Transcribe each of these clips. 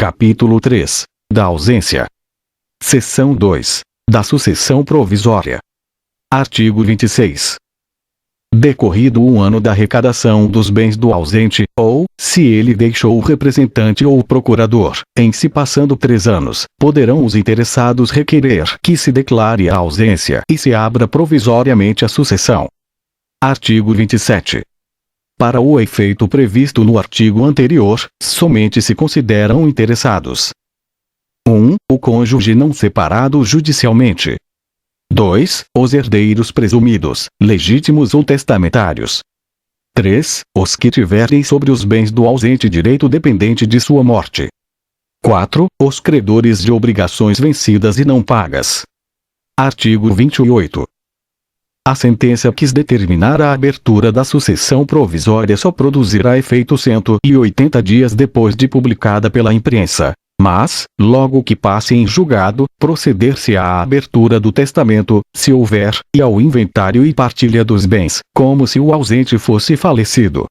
Capítulo 3. Da ausência. Seção 2. Da sucessão provisória. Artigo 26. Decorrido um ano da arrecadação dos bens do ausente, ou, se ele deixou o representante ou o procurador, em se passando 3 anos, poderão os interessados requerer que se declare a ausência e se abra provisoriamente a sucessão. Artigo 27. Para o efeito previsto no artigo anterior, somente se consideram interessados: 1. O cônjuge não separado judicialmente. 2. Os herdeiros presumidos, legítimos ou testamentários. 3. Os que tiverem sobre os bens do ausente direito dependente de sua morte. 4. Os credores de obrigações vencidas e não pagas. Artigo 28. A sentença que determinar a abertura da sucessão provisória só produzirá efeito 180 dias depois de publicada pela imprensa. Mas, logo que passe em julgado, proceder-se à abertura do testamento, se houver, e ao inventário e partilha dos bens, como se o ausente fosse falecido.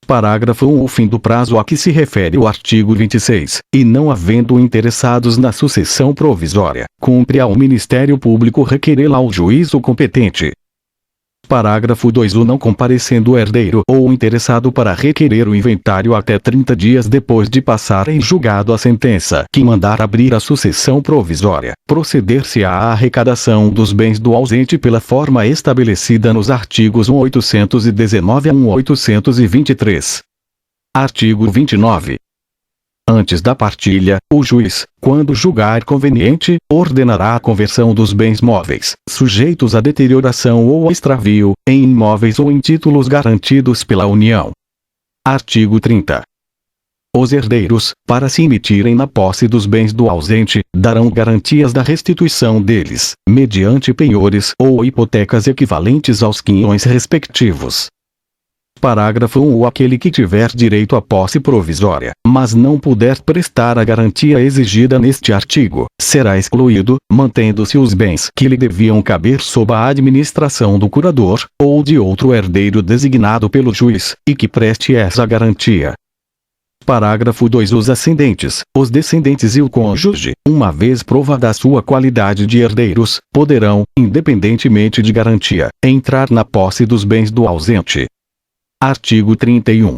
Parágrafo 1. O fim do prazo a que se refere o artigo 26, e não havendo interessados na sucessão provisória, cumpre ao Ministério Público requerê-la ao juízo competente. Parágrafo 2. O não comparecendo o herdeiro ou o interessado para requerer o inventário até 30 dias depois de passar em julgado a sentença que mandar abrir a sucessão provisória, proceder-se à arrecadação dos bens do ausente pela forma estabelecida nos artigos 1819 a 1823. Artigo 29. Antes da partilha, o juiz, quando julgar conveniente, ordenará a conversão dos bens móveis, sujeitos a deterioração ou a extravio, em imóveis ou em títulos garantidos pela União. Artigo 30. Os herdeiros, para se emitirem na posse dos bens do ausente, darão garantias da restituição deles, mediante penhores ou hipotecas equivalentes aos quinhões respectivos. Parágrafo 1. Aquele que tiver direito à posse provisória, mas não puder prestar a garantia exigida neste artigo, será excluído, mantendo-se os bens que lhe deviam caber sob a administração do curador, ou de outro herdeiro designado pelo juiz, e que preste essa garantia. Parágrafo 2. Os ascendentes, os descendentes e o cônjuge, uma vez provada a sua qualidade de herdeiros, poderão, independentemente de garantia, entrar na posse dos bens do ausente. Artigo 31.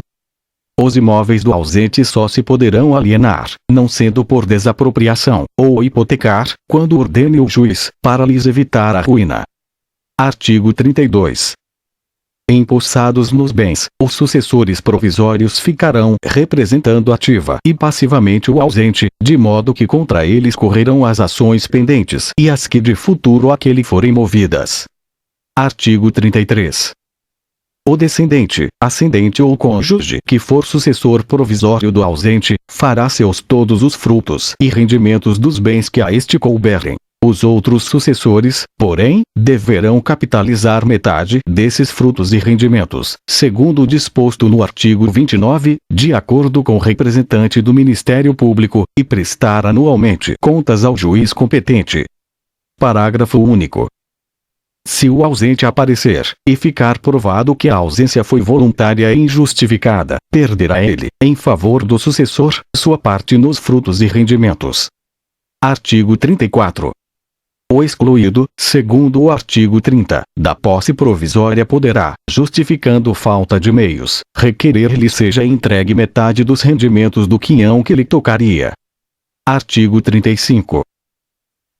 Os imóveis do ausente só se poderão alienar, não sendo por desapropriação, ou hipotecar, quando ordene o juiz, para lhes evitar a ruína. Artigo 32. Empossados nos bens, os sucessores provisórios ficarão representando ativa e passivamente o ausente, de modo que contra eles correrão as ações pendentes e as que de futuro àquele forem movidas. Artigo 33. O descendente, ascendente ou cônjuge que for sucessor provisório do ausente, fará seus todos os frutos e rendimentos dos bens que a este couberem. Os outros sucessores, porém, deverão capitalizar metade desses frutos e rendimentos, segundo o disposto no artigo 29, de acordo com o representante do Ministério Público, e prestar anualmente contas ao juiz competente. Parágrafo único. Se o ausente aparecer, e ficar provado que a ausência foi voluntária e injustificada, perderá ele, em favor do sucessor, sua parte nos frutos e rendimentos. Artigo 34. O excluído, segundo o artigo 30, da posse provisória poderá, justificando falta de meios, requerer-lhe seja entregue metade dos rendimentos do quinhão que lhe tocaria. Artigo 35.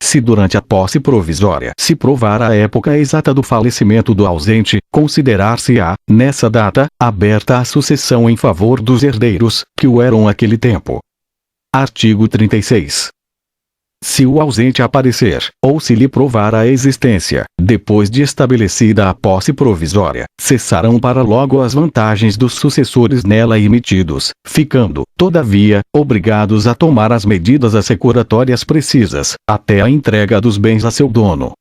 Se durante a posse provisória se provar a época exata do falecimento do ausente, considerar-se-á, nessa data, aberta a sucessão em favor dos herdeiros, que o eram àquele tempo. Artigo 36. Se o ausente aparecer, ou se lhe provar a existência, depois de estabelecida a posse provisória, cessarão para logo as vantagens dos sucessores nela emitidos, ficando, todavia, obrigados a tomar as medidas assecuratórias precisas, até a entrega dos bens a seu dono.